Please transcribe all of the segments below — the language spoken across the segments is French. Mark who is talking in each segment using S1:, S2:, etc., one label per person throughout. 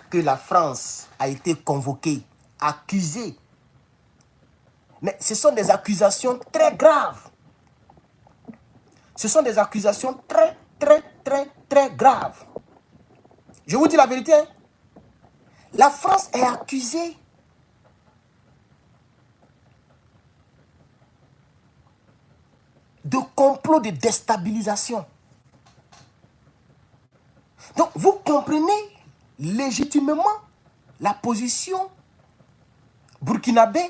S1: que la France a été convoquée, accusée. Mais ce sont des accusations très graves. Ce sont des accusations très graves. Je vous dis la vérité. La France est accusée de complot de déstabilisation. Donc, vous comprenez légitimement la position burkinabé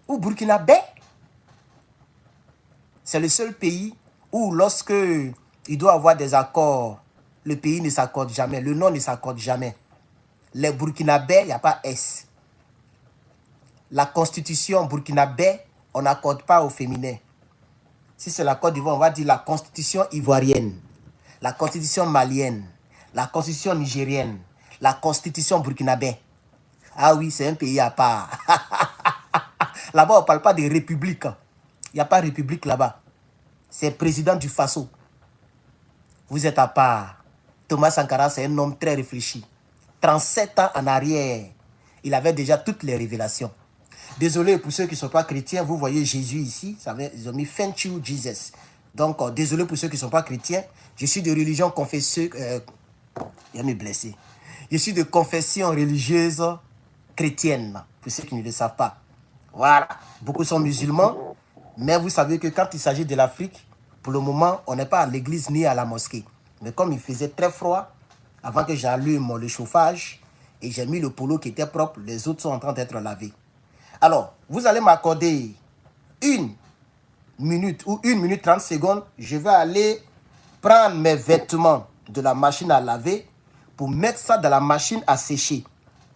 S1: ou burkinabé. C'est le seul pays où lorsque il doit avoir des accords, le pays ne s'accorde jamais, le nom ne s'accorde jamais. Les burkinabés, il n'y a pas S. La constitution burkinabé, on n'accorde pas au féminin. Si c'est la Côte d'Ivoire, on va dire la constitution ivoirienne, la constitution malienne, la constitution nigérienne, la constitution burkinabé. Ah oui, c'est un pays à part. Là-bas, on ne parle pas de république. Il n'y a pas de république là-bas. C'est président du Faso. Vous êtes à part. Thomas Sankara, c'est un homme très réfléchi. 37 ans en arrière, il avait déjà toutes les révélations. Désolé pour ceux qui ne sont pas chrétiens, vous voyez Jésus ici, ils ont mis Thank you Jesus. Donc, désolé pour ceux qui ne sont pas chrétiens, je suis de religion confesseuse, il va me blesser. Je suis de confession religieuse chrétienne, pour ceux qui ne le savent pas. Voilà, beaucoup sont musulmans, mais vous savez que quand il s'agit de l'Afrique, pour le moment, on n'est pas à l'église ni à la mosquée. Mais comme il faisait très froid, avant que j'allume le chauffage, et j'ai mis le polo qui était propre, les autres sont en train d'être lavés. Alors, vous allez m'accorder 1 minute ou 1 minute 30 secondes. Je vais aller prendre mes vêtements de la machine à laver pour mettre ça dans la machine à sécher.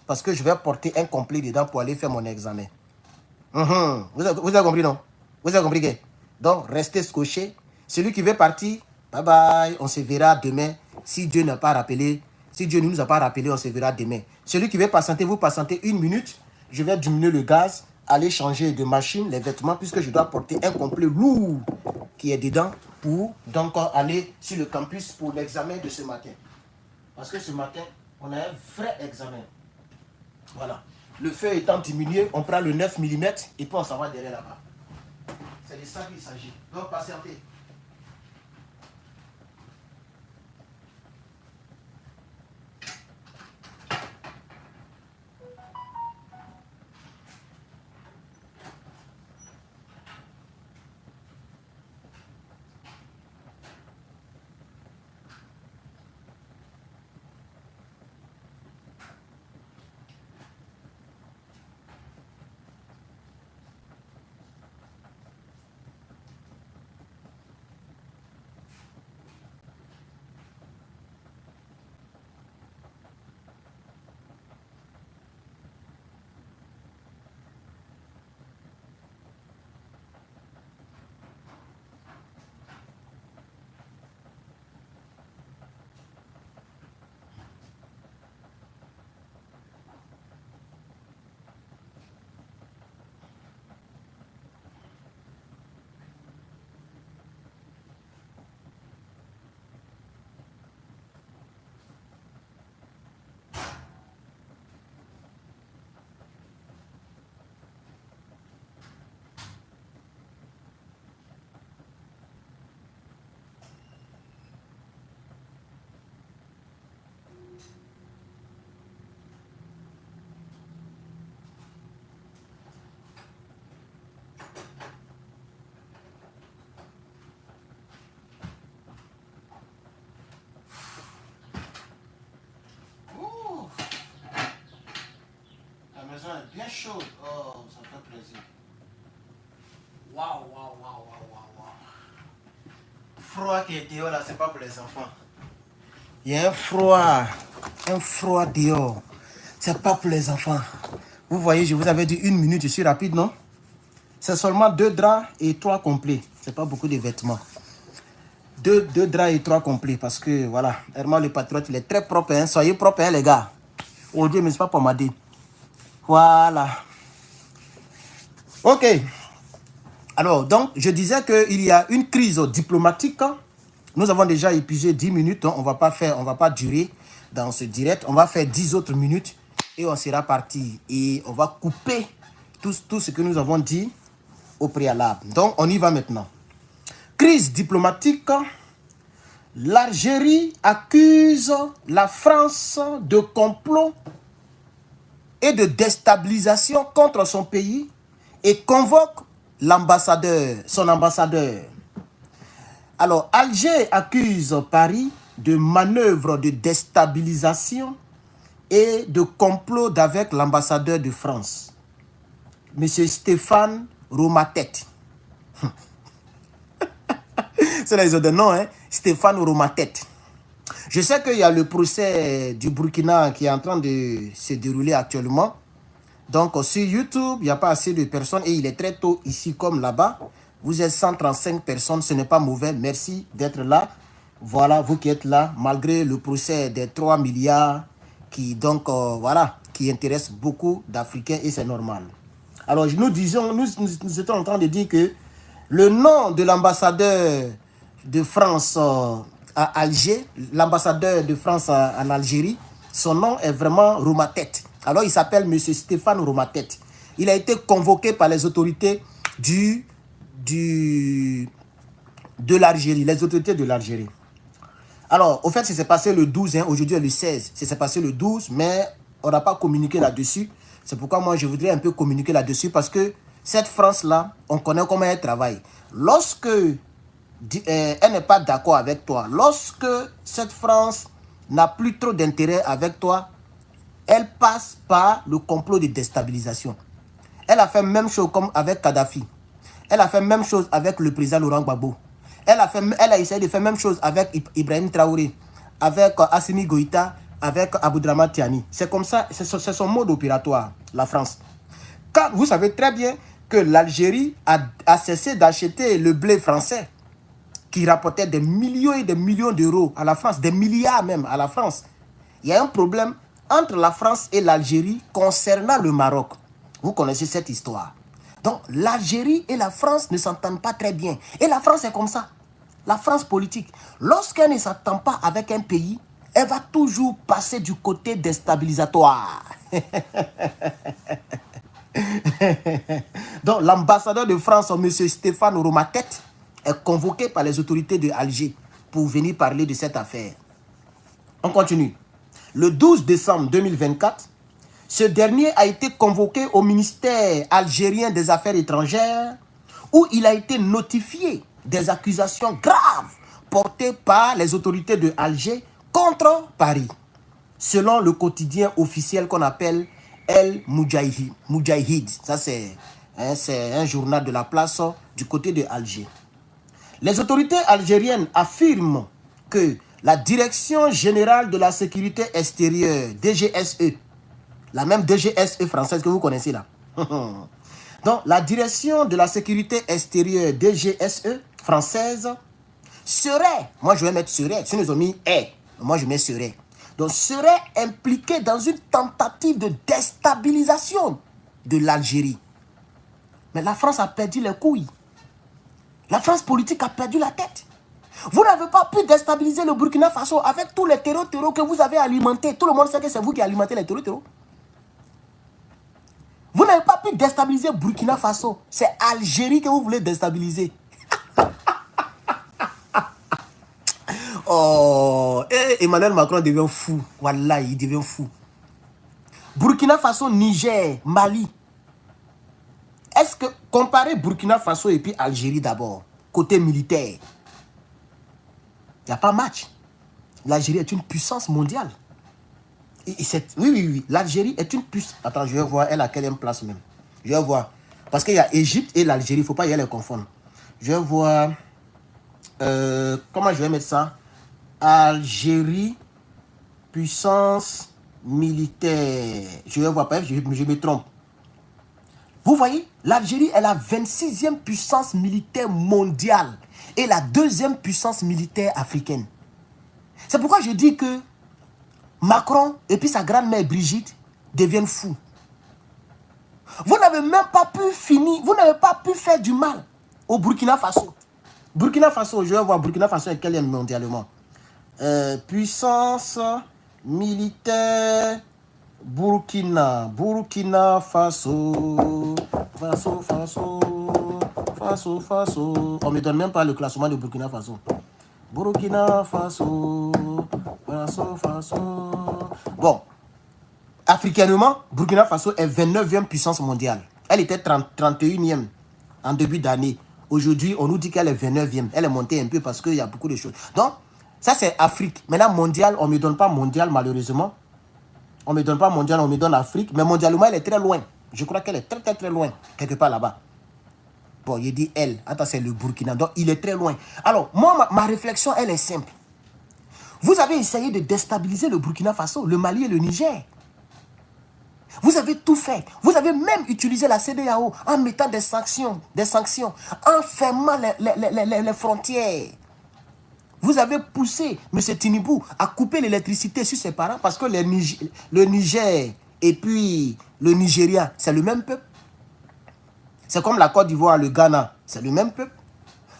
S1: Parce que je vais porter un complet dedans pour aller faire mon examen. Vous avez compris, non? Vous avez compris que? Donc, restez scotchés. Celui qui veut partir, bye bye. On se verra demain. Si Dieu n'a pas rappelé, si Dieu ne nous a pas rappelé, on se verra demain. Celui qui veut patienter, vous patientez 1 minute. Je vais diminuer le gaz, aller changer de machine, les vêtements, puisque je dois porter un complet lourd qui est dedans pour donc aller sur le campus pour l'examen de ce matin. Parce que ce matin, on a un vrai examen. Voilà. Le feu étant diminué, on prend le 9 mm et puis on s'en va derrière là-bas. C'est de ça qu'il s'agit. Donc, patientez. Bien chaude. Oh, ça fait plaisir. Waouh. Froid qui est dehors là, c'est pas pour les enfants. Il y a un froid dehors. C'est pas pour les enfants. Vous voyez, je vous avais dit 1 minute, je suis rapide, non? C'est seulement 2 draps et 3 complets. C'est pas beaucoup de vêtements. 2 draps et 3 complets parce que voilà, Herman le patriote, il est très propre. Hein? Soyez propres, hein, les gars. Oh Dieu, mais c'est pas pommadé. Voilà. Ok. Alors, donc, je disais qu'il y a une crise diplomatique. Nous avons déjà épuisé 10 minutes. On va pas durer. dans ce direct. On va faire 10 autres minutes et on sera parti. Et on va couper tout ce que nous avons dit au préalable. Donc, on y va maintenant. Crise diplomatique. L'Algérie accuse la France de complot et de déstabilisation contre son pays et convoque son ambassadeur. Alors, Alger accuse Paris de manœuvre de déstabilisation et de complot avec l'ambassadeur de France, M. Stéphane Romatet. C'est là, ils ont des noms, hein? Stéphane Romatet. Je sais qu'il y a le procès du Burkina qui est en train de se dérouler actuellement. Donc, sur YouTube, il n'y a pas assez de personnes et il est très tôt ici comme là-bas. Vous êtes 135 personnes, ce n'est pas mauvais. Merci d'être là. Voilà, vous qui êtes là, malgré le procès des 3 milliards qui, donc, voilà, qui intéresse beaucoup d'Africains et c'est normal. Alors, nous étions en train de dire que le nom de l'ambassadeur de France à Alger, l'ambassadeur de France en Algérie, son nom est vraiment Romatet. Alors, il s'appelle M. Stéphane Romatet. Il a été convoqué par les autorités de l'Algérie, les autorités de l'Algérie. Alors, au fait, ça s'est passé le 12, hein, aujourd'hui est le 16. Ça s'est passé le 12, mais on n'a pas communiqué là-dessus. C'est pourquoi moi, je voudrais un peu communiquer là-dessus parce que cette France-là, on connaît comment elle travaille. Lorsque elle n'est pas d'accord avec toi, lorsque cette France n'a plus trop d'intérêt avec toi, elle passe par le complot de déstabilisation. Elle a fait la même chose comme avec Kadhafi. Elle a fait la même chose avec le président Laurent Gbagbo. Elle a essayé de faire la même chose avec Ibrahim Traoré, avec Assimi Goïta, avec Aboudraman Tiani. C'est comme ça, c'est son mode opératoire, la France. Car vous savez très bien que l'Algérie a cessé d'acheter le blé français qui rapportait des millions et des millions d'euros à la France, des milliards même à la France. Il y a un problème entre la France et l'Algérie concernant le Maroc. Vous connaissez cette histoire. Donc, l'Algérie et la France ne s'entendent pas très bien. Et la France est comme ça. La France politique. Lorsqu'elle ne s'entend pas avec un pays, elle va toujours passer du côté déstabilisatoire. Donc, l'ambassadeur de France, M. Stéphane Romatet, est convoqué par les autorités de Alger pour venir parler de cette affaire. On continue. Le 12 décembre 2024, ce dernier a été convoqué au ministère algérien des Affaires étrangères où il a été notifié des accusations graves portées par les autorités de Alger contre Paris, selon le quotidien officiel qu'on appelle El Moudjahid. Ça, c'est un journal de la place du côté de Alger. Les autorités algériennes affirment que la Direction générale de la sécurité extérieure, DGSE, la même DGSE française que vous connaissez là. Donc, la Direction de la sécurité extérieure, DGSE française, serait, moi je vais mettre serait, si nous avons mis est, moi je mets serait. Donc, serait impliquée dans une tentative de déstabilisation de l'Algérie. Mais la France a perdu les couilles. La France politique a perdu la tête. Vous n'avez pas pu déstabiliser le Burkina Faso avec tous les terreaux que vous avez alimentés. Tout le monde sait que c'est vous qui alimentez les terreaux. Vous n'avez pas pu déstabiliser Burkina Faso. C'est Algérie que vous voulez déstabiliser. Oh, Emmanuel Macron devient fou. Wallah, il devient fou. Burkina Faso, Niger, Mali. Est-ce que, comparer Burkina Faso et puis Algérie d'abord, côté militaire, il n'y a pas match. L'Algérie est une puissance mondiale. Oui. L'Algérie est une puissance. Attends, je vais voir, elle a quelle place même. Je vais voir. Parce qu'il y a Égypte et l'Algérie, il ne faut pas y aller confondre. Je vais voir. Comment je vais mettre ça? Algérie, puissance militaire. Je vais voir, je me trompe. Vous voyez, l'Algérie est la 26e puissance militaire mondiale et la 2e puissance militaire africaine. C'est pourquoi je dis que Macron et puis sa grand-mère Brigitte deviennent fous. Vous n'avez même pas pu finir, vous n'avez pas pu faire du mal au Burkina Faso. Burkina Faso, je vais voir Burkina Faso est quel est mondialement. Puissance militaire Burkina Faso. Faso. On me donne même pas le classement de Burkina Faso. Burkina Faso. Bon, africainement, Burkina Faso est 29e puissance mondiale. Elle était 31e en début d'année. Aujourd'hui, on nous dit qu'elle est 29e. Elle est montée un peu parce qu'il y a beaucoup de choses. Donc, ça c'est Afrique. Maintenant, mondial, on ne me donne pas mondial malheureusement. On ne me donne pas mondial, on me donne Afrique. Mais mondialement, elle est très loin. Je crois qu'elle est très loin, quelque part là-bas. Bon, il dit elle. Attends, c'est le Burkina. Donc, il est très loin. Alors, moi, ma réflexion, elle est simple. Vous avez essayé de déstabiliser le Burkina Faso, le Mali et le Niger. Vous avez tout fait. Vous avez même utilisé la CEDEAO en mettant des sanctions, en fermant les frontières. Vous avez poussé M. Tinibou à couper l'électricité sur ses parents parce que le Niger et puis le Nigeria, c'est le même peuple. C'est comme la Côte d'Ivoire, le Ghana, c'est le même peuple.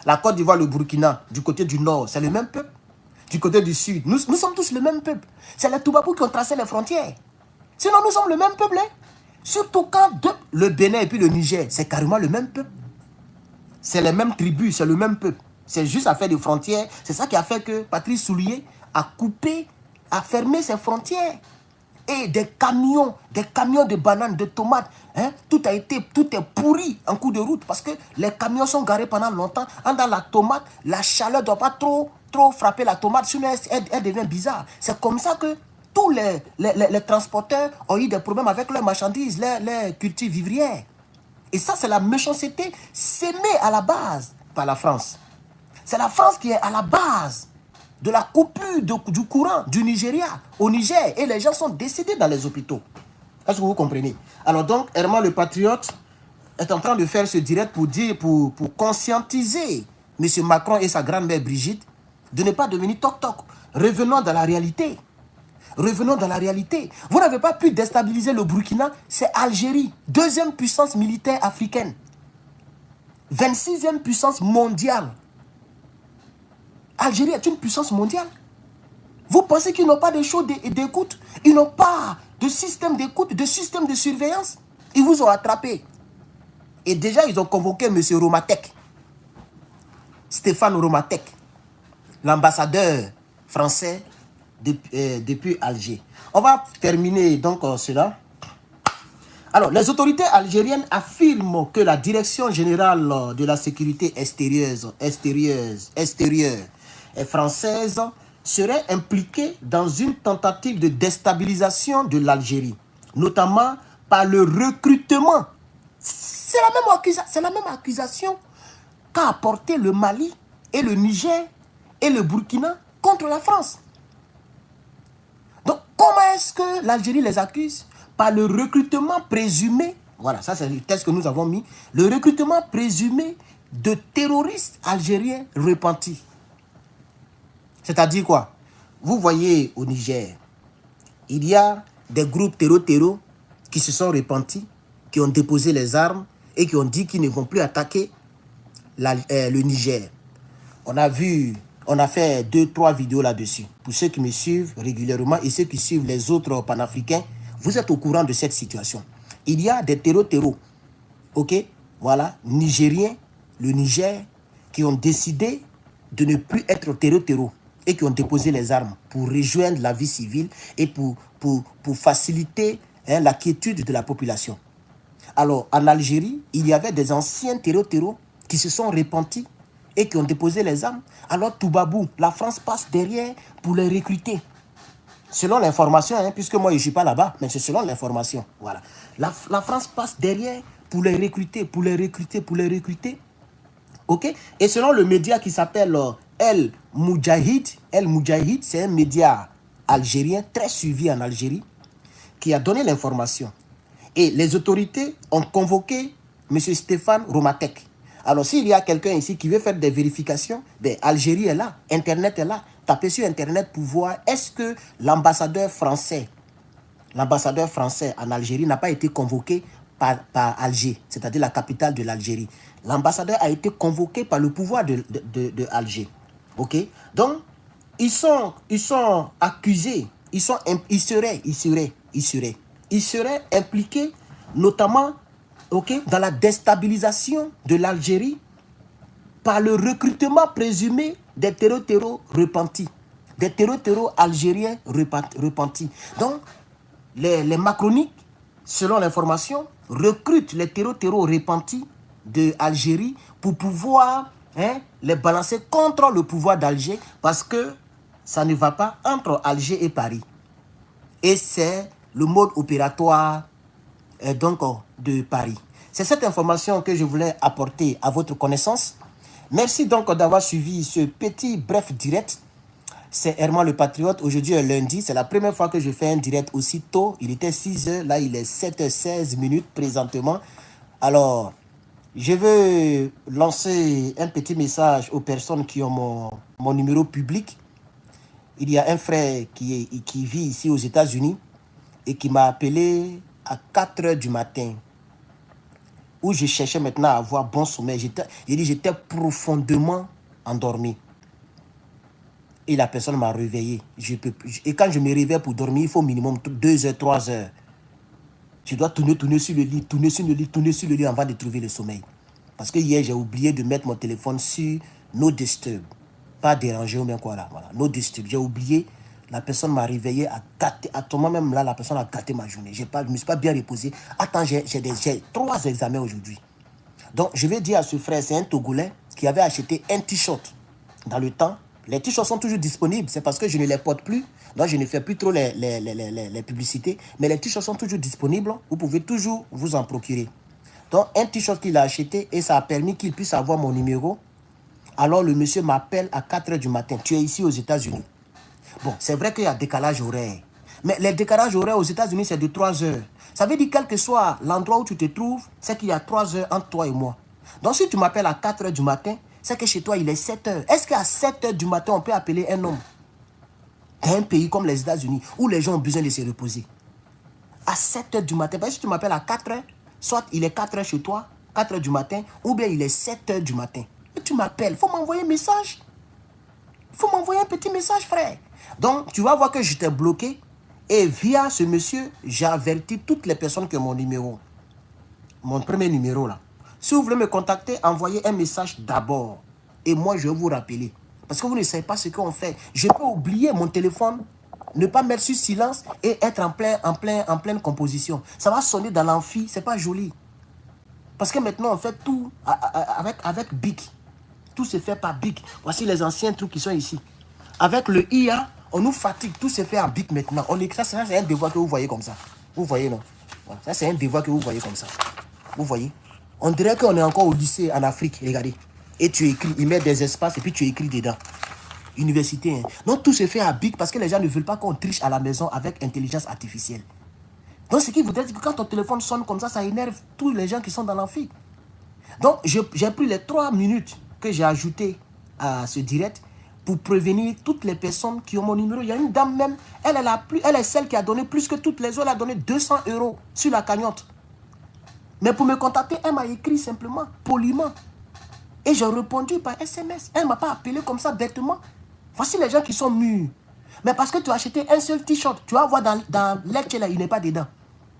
S1: La Côte d'Ivoire, le Burkina, du côté du nord, c'est le même peuple. Du côté du sud, nous sommes tous le même peuple. C'est les Toubabou qui ont tracé les frontières. Sinon, nous sommes le même peuple. Hein? Surtout quand le Bénin et puis le Niger, c'est carrément le même peuple. C'est les mêmes tribus, c'est le même peuple. C'est juste affaire des frontières. C'est ça qui a fait que Patrice Soulier a coupé, a fermé ses frontières. Et des camions de bananes, de tomates, hein, tout est pourri en cours de route parce que les camions sont garés pendant longtemps. Dans la tomate, la chaleur ne doit pas trop frapper la tomate, sinon elle devient bizarre. C'est comme ça que tous les transporteurs ont eu des problèmes avec leurs marchandises, leurs cultures vivrières. Et ça, c'est la méchanceté sémée à la base par la France. C'est la France qui est à la base de la coupure du courant du Nigeria au Niger. Et les gens sont décédés dans les hôpitaux. Est-ce que vous comprenez? Alors donc, Herman le Patriote est en train de faire ce direct pour conscientiser M. Macron et sa grand-mère Brigitte de ne pas devenir toc-toc. Revenons dans la réalité. Revenons dans la réalité. Vous n'avez pas pu déstabiliser le Burkina, c'est Algérie, deuxième puissance militaire africaine. 26e puissance mondiale. Algérie est une puissance mondiale. Vous pensez qu'ils n'ont pas de choses d'écoute? Ils n'ont pas de système d'écoute, de système de surveillance? Ils vous ont attrapé. Et déjà, ils ont convoqué M. Romatek. Stéphane Romatek, l'ambassadeur français depuis Alger. On va terminer donc cela. Alors, les autorités algériennes affirment que la Direction générale de la sécurité extérieure française serait impliquée dans une tentative de déstabilisation de l'Algérie, notamment par le recrutement. C'est la même accusation qu'a apporté le Mali et le Niger et le Burkina contre la France. Donc, comment est-ce que l'Algérie les accuse? Par le recrutement présumé, voilà, ça c'est le texte que nous avons mis, le recrutement présumé de terroristes algériens repentis. C'est-à-dire quoi? Vous voyez au Niger, il y a des groupes terreau qui se sont repentis, qui ont déposé les armes et qui ont dit qu'ils ne vont plus attaquer le Niger. On a fait 2-3 vidéos là-dessus. Pour ceux qui me suivent régulièrement et ceux qui suivent les autres panafricains, vous êtes au courant de cette situation. Il y a des terreaux, ok, voilà, nigériens, le Niger, qui ont décidé de ne plus être terreau et qui ont déposé les armes pour rejoindre la vie civile et pour faciliter la quiétude de la population. Alors, en Algérie, il y avait des anciens terreaux qui se sont repentis et qui ont déposé les armes. Alors, tout babou, la France passe derrière pour les recruter. Selon l'information, hein, puisque moi je ne suis pas là-bas, mais c'est selon l'information. Voilà. La France passe derrière pour les recruter, Ok? Et selon le média qui s'appelle El Moudjahid, c'est un média algérien très suivi en Algérie, qui a donné l'information. Et les autorités ont convoqué M. Stéphane Romatek. Alors, s'il y a quelqu'un ici qui veut faire des vérifications, ben, Algérie est là, Internet est là. Tapez sur Internet pour voir est-ce que l'ambassadeur français en Algérie n'a pas été convoqué par Alger, c'est-à-dire la capitale de l'Algérie. L'ambassadeur a été convoqué par le pouvoir de Alger. Ok? Donc, ils sont accusés ils seraient impliqués notamment dans la déstabilisation de l'Algérie par le recrutement présumé des terreaux repentis, des terreaux algériens repentis. Donc, les macroniques, selon l'information, recrutent les terreaux repentis de Algérie pour pouvoir les balancer contre le pouvoir d'Alger parce que ça ne va pas entre Alger et Paris. Et c'est le mode opératoire de Paris. C'est cette information que je voulais apporter à votre connaissance. Merci donc d'avoir suivi ce petit bref direct. C'est Herman le Patriote. Aujourd'hui est lundi. C'est la première fois que je fais un direct aussi tôt. Il était 6h. Là, il est 7h16 minutes présentement. Alors, je veux lancer un petit message aux personnes qui ont mon numéro public. Il y a un frère qui vit ici aux États-Unis et qui m'a appelé à 4h du matin où je cherchais maintenant à avoir bon sommeil. J'étais profondément endormi. Et la personne m'a réveillé. Et quand je me réveille pour dormir, il faut au minimum 2h, 3h. Je dois tourner sur le lit avant de trouver le sommeil. Parce que hier, j'ai oublié de mettre mon téléphone sur No Disturb. Pas déranger ou bien quoi là. Voilà, No Disturb. J'ai oublié. La personne m'a réveillé à gâter. À tout moment même là, la personne a gâté ma journée. Je ne me suis pas bien reposé. Attends, j'ai 3 examens aujourd'hui. Donc, je vais dire à ce frère, c'est un Togolais qui avait acheté un t-shirt dans le temps. Les t-shirts sont toujours disponibles. C'est parce que je ne les porte plus. Donc, je ne fais plus trop les publicités. Mais les t-shirts sont toujours disponibles. Vous pouvez toujours vous en procurer. Donc, un t-shirt qu'il a acheté et ça a permis qu'il puisse avoir mon numéro. Alors, le monsieur m'appelle à 4h du matin. Tu es ici aux États-Unis. Bon, c'est vrai qu'il y a décalage horaire. Mais les décalages horaires aux États-Unis, c'est de 3 heures. Ça veut dire, quel que soit l'endroit où tu te trouves, c'est qu'il y a 3 heures entre toi et moi. Donc, si tu m'appelles à 4h du matin, c'est que chez toi, il est 7 heures. Est-ce qu'à 7 heures du matin, on peut appeler un homme à un pays comme les États-Unis, où les gens ont besoin de se reposer? À 7 heures du matin, parce que si tu m'appelles à 4 heures, soit il est 4 heures chez toi, 4 heures du matin, ou bien il est 7 heures du matin. Et tu m'appelles, il faut m'envoyer un message. Il faut m'envoyer un petit message, frère. Donc, tu vas voir que j'étais bloqué. Et via ce monsieur, j'ai averti toutes les personnes que mon numéro, mon premier numéro là. Si vous voulez me contacter, envoyez un message d'abord. Et moi, je vais vous rappeler. Parce que vous ne savez pas ce qu'on fait. Je peux oublier mon téléphone, ne pas mettre sur silence et être en pleine composition. Ça va sonner dans l'amphi, c'est pas joli. Parce que maintenant, on fait tout avec BIC. Tout se fait par BIC. Voici les anciens trucs qui sont ici. Avec le IA, on nous fatigue. Tout se fait en BIC maintenant. Ça, c'est un devoir que vous voyez comme ça. Vous voyez, non? Voilà. Ça, c'est un devoir que vous voyez comme ça. Vous voyez? On dirait qu'on est encore au lycée en Afrique. Regardez. Et tu écris. Ils mettent des espaces et puis tu écris dedans. Université. Hein. Donc, tout se fait à BIC parce que les gens ne veulent pas qu'on triche à la maison avec intelligence artificielle. Donc, ce qui voudrait dire que quand ton téléphone sonne comme ça énerve tous les gens qui sont dans l'amphi. Donc, j'ai pris les 3 minutes que j'ai ajoutées à ce direct pour prévenir toutes les personnes qui ont mon numéro. Il y a une dame même, elle est celle qui a donné plus que toutes les autres. Elle a donné 200 € sur la cagnotte. Mais pour me contacter, elle m'a écrit simplement, poliment. Et j'ai répondu par SMS. Elle ne m'a pas appelé comme ça bêtement. Voici les gens qui sont mûrs. Mais parce que tu as acheté un seul t-shirt, tu vas voir dans l'lecture là, il n'est pas dedans.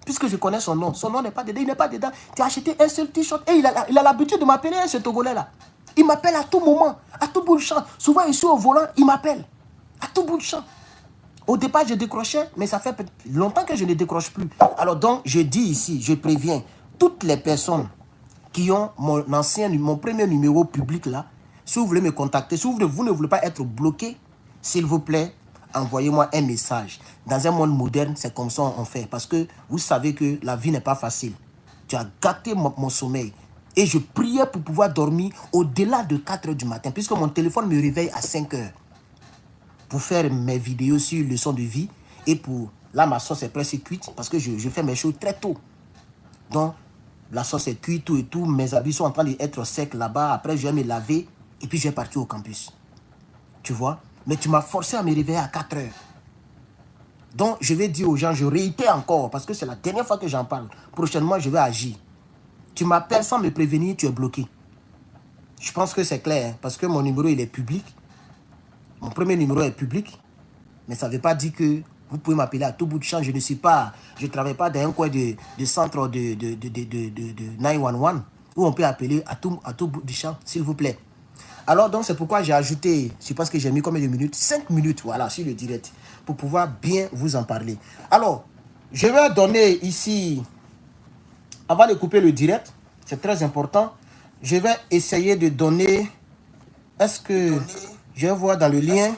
S1: Puisque je connais son nom. Son nom n'est pas dedans, il n'est pas dedans. Tu as acheté un seul t-shirt et il a l'habitude de m'appeler, ce Togolais là. Il m'appelle à tout moment, à tout bout de champ. Souvent, il est au volant, il m'appelle. À tout bout de champ. Au départ, je décrochais, mais ça fait longtemps que je ne décroche plus. Alors donc, je dis ici, je préviens toutes les personnes qui ont mon premier numéro public là. Si vous voulez me contacter, si vous ne voulez pas être bloqué, s'il vous plaît, envoyez-moi un message. Dans un monde moderne, c'est comme ça on fait. Parce que vous savez que la vie n'est pas facile. Tu as gâté mon sommeil. Et je priais pour pouvoir dormir au-delà de 4 heures du matin. Puisque mon téléphone me réveille à 5 heures. Pour faire mes vidéos sur leçon de vie. Et pour... Là, ma sauce est presque cuite. Parce que je fais mes choses très tôt. Donc, la sauce est cuite, tout et tout. Mes habits sont en train d'être secs là-bas. Après, je vais me laver. Et puis, je vais partir au campus. Tu vois? Mais tu m'as forcé à me réveiller à 4 heures. Donc, je vais dire aux gens, je réitère encore. Parce que c'est la dernière fois que j'en parle. Prochainement, je vais agir. Tu m'appelles sans me prévenir, tu es bloqué. Je pense que c'est clair, hein, parce que mon numéro, il est public. Mon premier numéro est public. Mais ça ne veut pas dire que Vous pouvez m'appeler à tout bout de champ. Je ne travaille pas dans un coin de centre de 911 où on peut appeler à tout bout de champ, s'il vous plaît. Alors, donc, c'est pourquoi j'ai ajouté, je pense que j'ai mis combien de minutes? 5 minutes, voilà, sur le direct, pour pouvoir bien vous en parler. Alors, je vais donner ici, avant de couper le direct, c'est très important, je vais essayer de donner, est-ce que je vais voir dans le lien,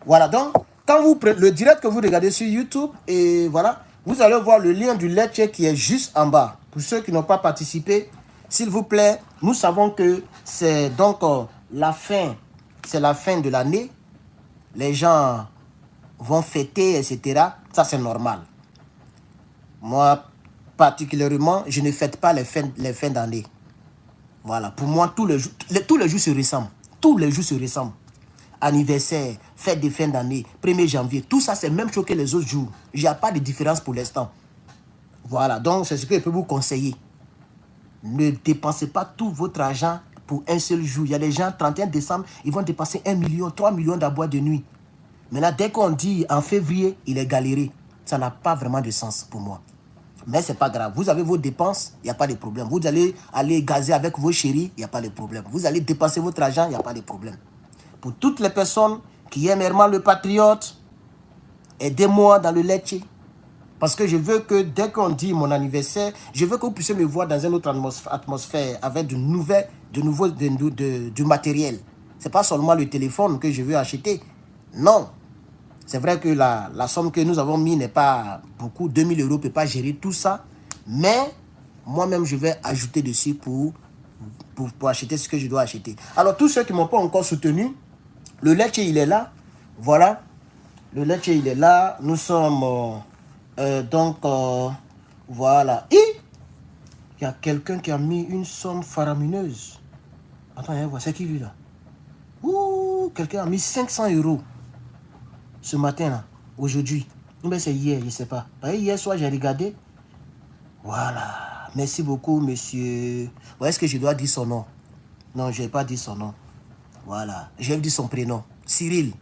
S1: voilà, donc, quand vous prenez le direct que vous regardez sur YouTube, et voilà, vous allez voir le lien du lecture qui est juste en bas. Pour ceux qui n'ont pas participé, s'il vous plaît, nous savons que c'est donc la fin, c'est la fin de l'année. Les gens vont fêter, etc. Ça, c'est normal. Moi, particulièrement, je ne fête pas les fins d'année. Voilà, pour moi, tous les jours se ressemblent. Tous les jours se ressemblent. Anniversaire, fête de fin d'année, 1er janvier, tout ça c'est même chose que les autres jours. Il n'y a pas de différence pour l'instant. Voilà, donc c'est ce que je peux vous conseiller. Ne dépensez pas tout votre argent pour un seul jour. Il y a des gens, 31 décembre, ils vont dépenser 1 million, 3 millions d'abord de nuit. Maintenant, dès qu'on dit en février, il est galéré. Ça n'a pas vraiment de sens pour moi. Mais ce n'est pas grave. Vous avez vos dépenses, il n'y a pas de problème. Vous allez aller gazer avec vos chéris, il n'y a pas de problème. Vous allez dépenser votre argent, il n'y a pas de problème. Pour toutes les personnes qui aiment vraiment le patriote, aidez-moi dans le lecture. Parce que je veux que dès qu'on dit mon anniversaire, je veux que vous puissiez me voir dans une autre atmosphère avec du matériel. Ce n'est pas seulement le téléphone que je veux acheter. Non. C'est vrai que la somme que nous avons mis n'est pas beaucoup. 2000 € ne peut pas gérer tout ça. Mais moi-même, je vais ajouter dessus pour acheter ce que je dois acheter. Alors, tous ceux qui ne m'ont pas encore soutenu, le lecture, il est là. Voilà. Le lecture, il est là. Nous sommes... voilà. Et il y a quelqu'un qui a mis une somme faramineuse. Attends, c'est qui lui là? Ouh, quelqu'un a mis 500 € ce matin là, aujourd'hui. Mais c'est hier, je ne sais pas. Hier soir, j'ai regardé. Voilà. Merci beaucoup, monsieur. Bon, est-ce que je dois dire son nom? Non, je n'ai pas dit son nom. Voilà. Je vais dire son prénom. Cyril.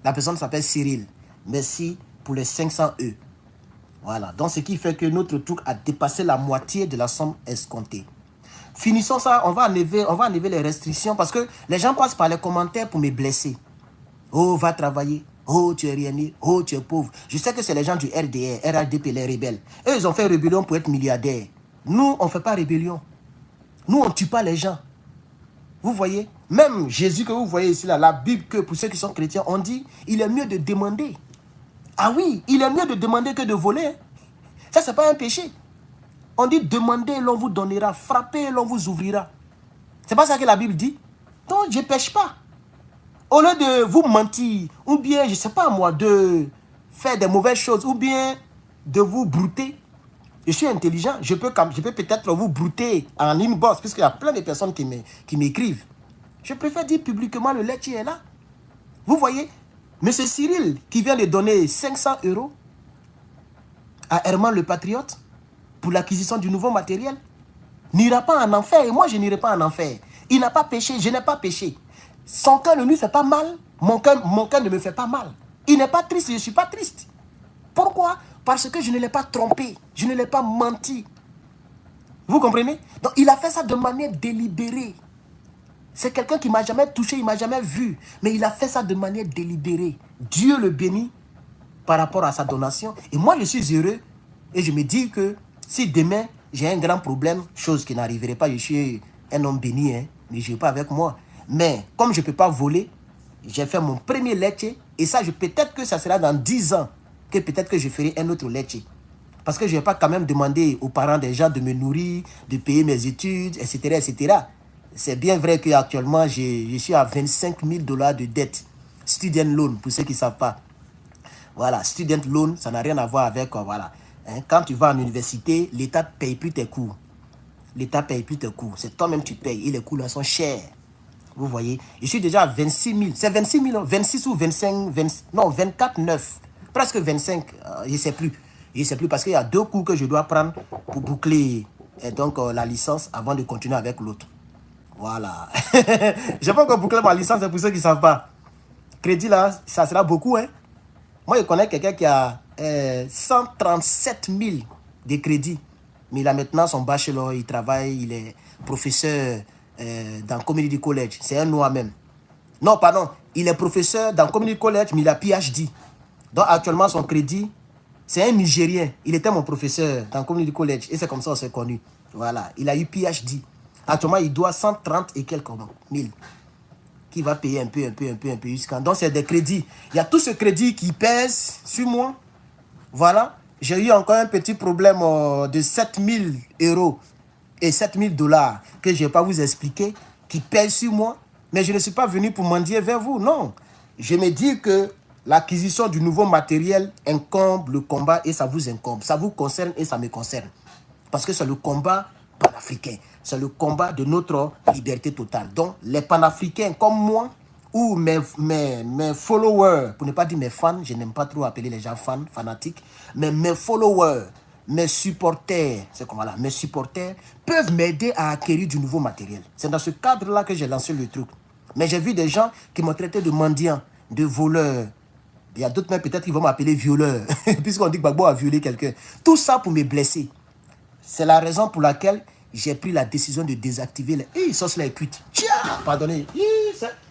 S1: La personne s'appelle Cyril. Merci pour les 500 €. Voilà. Donc, ce qui fait que notre truc a dépassé la moitié de la somme escomptée. Finissons ça. On va enlever les restrictions parce que les gens passent par les commentaires pour me blesser. Oh, va travailler. Oh, tu es rien né. Oh, tu es pauvre. Je sais que c'est les gens du RDR, RADP, les rebelles. Eux, ils ont fait rébellion pour être milliardaires. Nous, on ne fait pas rébellion. Nous, on ne tue pas les gens. Vous voyez? Même Jésus que vous voyez ici, là, la Bible, que pour ceux qui sont chrétiens, on dit, il est mieux de demander. Ah oui, il est mieux de demander que de voler. Ça, ce n'est pas un péché. On dit, demandez, l'on vous donnera. Frappez, l'on vous ouvrira. C'est pas ça que la Bible dit. Donc, je ne pêche pas. Au lieu de vous mentir, ou bien, je ne sais pas moi, de faire des mauvaises choses, ou bien de vous brouter, je suis intelligent, je peux peut-être vous brouter en inbox, puisqu'il y a plein de personnes qui m'écrivent. Je préfère dire publiquement, le lecture est là. Vous voyez, M. Cyril, qui vient de donner 500 € à Herman le Patriote, pour l'acquisition du nouveau matériel, n'ira pas en enfer, et moi je n'irai pas en enfer. Il n'a pas péché, je n'ai pas péché. Son cœur ne lui fait pas mal, mon cœur ne me fait pas mal. Il n'est pas triste, je ne suis pas triste. Pourquoi? Parce que je ne l'ai pas trompé, je ne l'ai pas menti. Vous comprenez? Donc il a fait ça de manière délibérée. C'est quelqu'un qui ne m'a jamais touché, il ne m'a jamais vu. Mais il a fait ça de manière délibérée. Dieu le bénit par rapport à sa donation. Et moi je suis heureux et je me dis que si demain j'ai un grand problème, chose qui n'arriverait pas, je suis un homme béni, hein, ne jouez pas avec moi. Mais comme je ne peux pas voler, j'ai fait mon premier lecture. Et ça, peut-être que ça sera dans 10 ans que peut-être que je ferai un autre lecture. Parce que je ne vais pas quand même demander aux parents des gens de me nourrir, de payer mes études, etc. etc. C'est bien vrai qu'actuellement, je suis à 25 000 $ de dette. Student loan, pour ceux qui ne savent pas. Voilà, student loan, ça n'a rien à voir avec... voilà. Hein, quand tu vas en université, l'État ne paye plus tes cours. L'État ne paye plus tes cours. C'est toi-même qui payes. Et les cours là sont chers. Vous voyez, je suis déjà à 26 000. C'est 26 000, 26 ou 25, 20, non, 24, 9. Presque 25, je ne sais plus. Je ne sais plus parce qu'il y a 2 cours que je dois prendre pour boucler donc, la licence avant de continuer avec l'autre. Voilà. J'ai pas encore bouclé ma licence, c'est pour ceux qui ne savent pas. Crédit là, ça sera beaucoup, hein. Moi, je connais quelqu'un qui a 137 000 de crédit. Mais il a maintenant son bachelor, il travaille, il est professeur dans Community College. C'est un noir même. Non, pardon, il est professeur dans Community College, mais il a PhD. Donc actuellement, son crédit, c'est un Nigérien. Il était mon professeur dans Community College. Et c'est comme ça qu'on s'est connus. Voilà, il a eu PhD. Actuellement, il doit 130 et quelques mille. Qui va payer un peu jusqu'à... Donc, c'est des crédits. Il y a tout ce crédit qui pèse sur moi. Voilà. J'ai eu encore un petit problème de 7 000 euros et 7 000 dollars que je ne vais pas vous expliquer, qui pèse sur moi. Mais je ne suis pas venu pour mendier vers vous, non. Je me dis que l'acquisition du nouveau matériel incombe le combat et ça vous incombe. Ça vous concerne et ça me concerne. Parce que c'est le combat panafricain. C'est le combat de notre liberté totale. Donc, les panafricains comme moi, ou mes followers, pour ne pas dire mes fans, je n'aime pas trop appeler les gens fans, fanatiques, mais mes followers, mes supporters, c'est comme là, mes supporters peuvent m'aider à acquérir du nouveau matériel. C'est dans ce cadre-là que j'ai lancé le truc. Mais j'ai vu des gens qui m'ont traité de mendiant, de voleur. Il y a d'autres même peut-être qui vont m'appeler violeur, puisqu'on dit que Gbagbo a violé quelqu'un. Tout ça pour me blesser. C'est la raison pour laquelle j'ai pris la décision de désactiver les... Hé, sauce là est cuite. Tiens, pardonnez.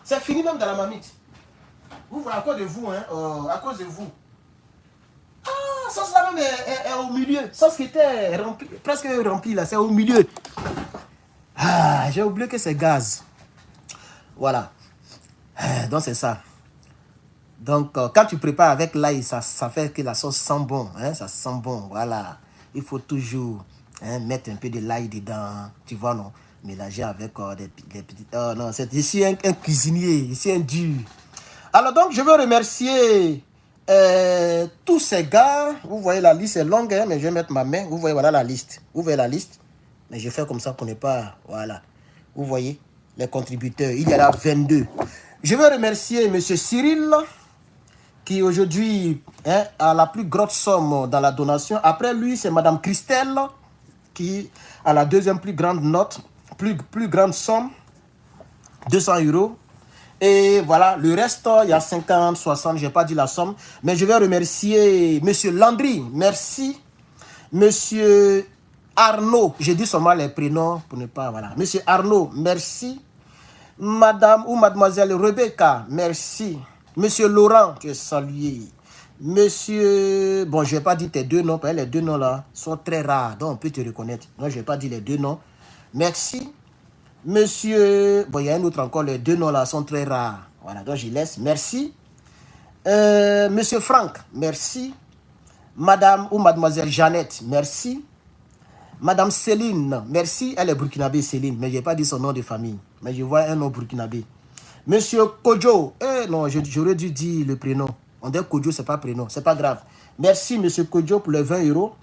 S1: C'est fini même dans la marmite. Vous voyez, à cause de vous, hein, à cause de vous. Ah, sauce là même est au milieu. Sauce qui était rempli, presque remplie là, c'est au milieu. Ah, j'ai oublié que c'est gaz. Voilà. Donc c'est ça. Donc quand tu prépares avec l'ail, ça fait que la sauce sent bon. Hein, ça sent bon, voilà. Il faut toujours... mettre un peu de l'ail dedans, tu vois, non? Mélanger avec des petits... Oh non, c'est ici un cuisinier, ici un dur. Alors donc, je veux remercier tous ces gars. Vous voyez, la liste est longue, hein, mais je vais mettre ma main. Vous voyez, voilà la liste. Vous voyez la liste? Mais je fais comme ça qu'on n'est pas... Voilà. Vous voyez, les contributeurs, il y en a 22. Je veux remercier M. Cyril, qui aujourd'hui a la plus grosse somme dans la donation. Après lui, c'est Mme Christelle, qui a la deuxième plus grande note, plus grande somme, 200 euros. Et voilà, le reste, il y a 50, 60, je n'ai pas dit la somme. Mais je vais remercier M. Landry, merci. M. Arnaud, j'ai dit seulement les prénoms pour ne pas, voilà. M. Arnaud, merci. Madame ou Mademoiselle Rebecca, merci. Monsieur Laurent, tu es salué. Monsieur, bon, je ne vais pas dire tes deux noms, parce que les deux noms là sont très rares, donc on peut te reconnaître. Donc, je ne vais pas dire les deux noms. Merci. Monsieur, bon, il y a un autre encore, les deux noms là sont très rares. Voilà, donc je laisse. Merci. Monsieur Franck, merci. Madame ou Mademoiselle Jeannette, merci. Madame Céline, merci. Elle est burkinabé, Céline, mais je n'ai pas dit son nom de famille. Mais je vois un nom burkinabé. Monsieur Kojo, non, j'aurais dû dire le prénom. On dit Kojo, ce n'est pas prénom, c'est pas grave. Merci, monsieur Kojo, pour les 20 euros.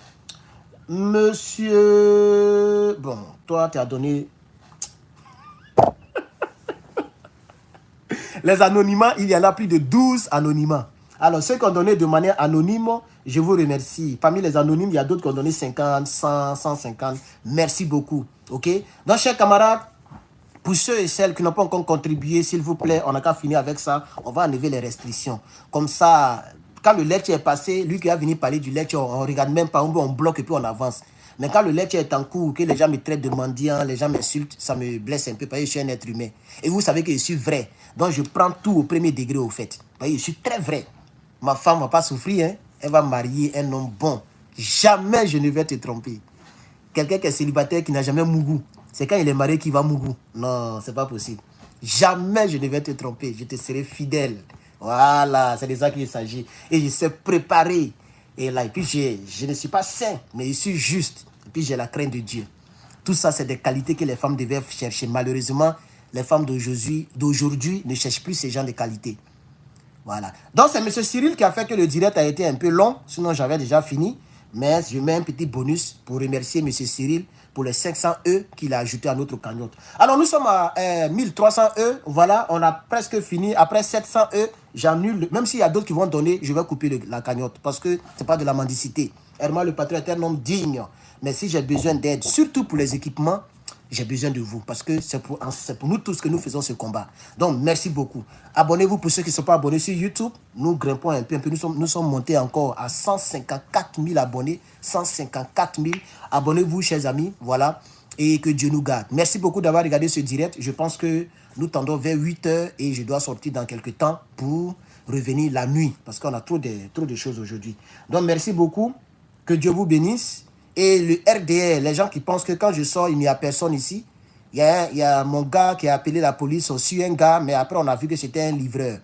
S1: Monsieur... Bon, toi, tu as donné... Les anonymats, il y en a plus de 12 anonymats. Alors, ceux qui ont donné de manière anonyme, je vous remercie. Parmi les anonymes, il y a d'autres qui ont donné 50, 100, 150. Merci beaucoup. OK? Donc, chers camarades, pour ceux et celles qui n'ont pas encore contribué, s'il vous plaît, on n'a qu'à finir avec ça. On va enlever les restrictions. Comme ça, quand le lecture est passé, lui qui a venu parler du lecture, on ne regarde même pas, on bloque et puis on avance. Mais quand le lecture est en cours, que les gens me traitent de mendiant, les gens m'insultent, ça me blesse un peu parce que je suis un être humain. Et vous savez que je suis vrai. Donc je prends tout au premier degré au fait. Parce que je suis très vrai. Ma femme ne va pas souffrir, hein. Elle va marier un homme bon. Jamais je ne vais te tromper. Quelqu'un qui est célibataire, qui n'a jamais mougou. C'est quand il est marié qu'il va mougou. Non, c'est pas possible. Jamais je ne vais te tromper. Je te serai fidèle. Voilà, c'est de ça qu'il s'agit. Et je sais préparer. Et là, et puis je ne suis pas saint, mais je suis juste. Et puis j'ai la crainte de Dieu. Tout ça, c'est des qualités que les femmes devaient chercher. Malheureusement, les femmes d'aujourd'hui ne cherchent plus ces genres de qualités. Voilà. Donc, c'est M. Cyril qui a fait que le direct a été un peu long. Sinon, j'avais déjà fini. Mais je mets un petit bonus pour remercier M. Cyril pour les 500 E qu'il a ajouté à notre cagnotte. Alors, nous sommes à 1300 E. Voilà, on a presque fini. Après 700 E, j'annule. Même s'il y a d'autres qui vont donner, je vais couper la cagnotte parce que ce n'est pas de la mendicité. Herman, le patron est un homme digne. Mais si j'ai besoin d'aide, surtout pour les équipements, j'ai besoin de vous parce que c'est pour nous tous que nous faisons ce combat. Donc, merci beaucoup. Abonnez-vous pour ceux qui ne sont pas abonnés sur YouTube. Nous grimpons un peu. Nous sommes montés encore à 154 000 abonnés. 154 000. Abonnez-vous, chers amis. Voilà. Et que Dieu nous garde. Merci beaucoup d'avoir regardé ce direct. Je pense que nous tendons vers 8 heures et je dois sortir dans quelques temps pour revenir la nuit parce qu'on a trop de choses aujourd'hui. Donc, merci beaucoup. Que Dieu vous bénisse. Et le RDR, les gens qui pensent que quand je sors, il n'y a personne ici. Il y a mon gars qui a appelé la police aussi, un gars, mais après on a vu que c'était un livreur.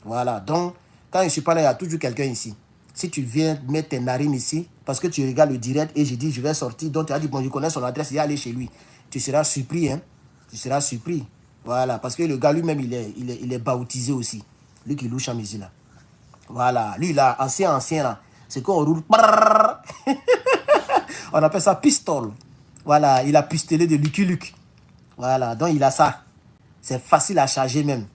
S1: Voilà, donc quand je ne suis pas là, il y a toujours quelqu'un ici. Si tu viens mettre tes narines ici, parce que tu regardes le direct et je dis je vais sortir, donc tu as dit bon je connais son adresse, il est allé chez lui. Tu seras surpris, hein. Tu seras surpris. Voilà, parce que le gars lui-même, il est baptisé aussi. Lui qui louche à ici là. Voilà, lui là, ancien là. C'est qu'on roule. On appelle ça pistole. Voilà, il a pistolé de Lucky Luke. Voilà, donc il a ça. C'est facile à charger même.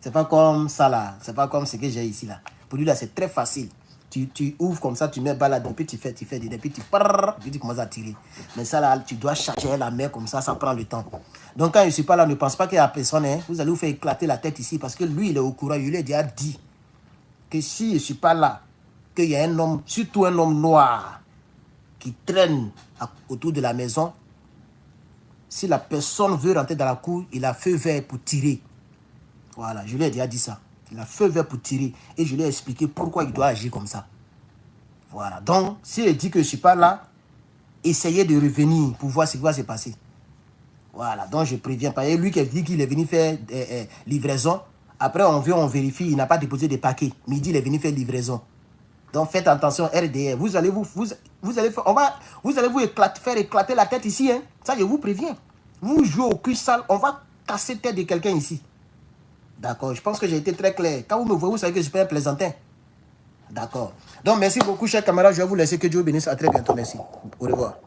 S1: C'est pas comme ça là. C'est pas comme ce que j'ai ici là. Pour lui là, c'est très facile. Tu ouvres comme ça, tu mets balade, puis tu fais des puis tu commences à tirer. Mais ça là, tu dois charger la main comme ça prend le temps. Donc quand je ne suis pas là, ne pense pas qu'il y a personne. Hein. Vous allez vous faire éclater la tête ici parce que lui, il est au courant. Il lui a déjà dit que si je ne suis pas là, qu'il y a un homme, surtout un homme noir, qui traîne autour de la maison, si la personne veut rentrer dans la cour, il a feu vert pour tirer. Voilà, je lui ai déjà dit ça. Il a feu vert pour tirer. Et je lui ai expliqué pourquoi il doit agir comme ça. Voilà, donc, s'il dit que je ne suis pas là, essayez de revenir pour voir ce qui va se passer. Voilà, donc je préviens pas. Et lui qui dit qu'il est venu faire livraison, après on vient, on vérifie, il n'a pas déposé de paquets. Mais il dit qu'il est venu faire livraison. Donc faites attention, RDR. Vous allez faire éclater la tête ici. Hein. Ça, je vous préviens. Vous jouez au cul sale, on va casser la tête de quelqu'un ici. D'accord, je pense que j'ai été très clair. Quand vous me voyez, vous savez que je suis pas un plaisantin. D'accord. Donc merci beaucoup, chers camarades. Je vais vous laisser. Que Dieu vous bénisse. À très bientôt. Merci. Au revoir.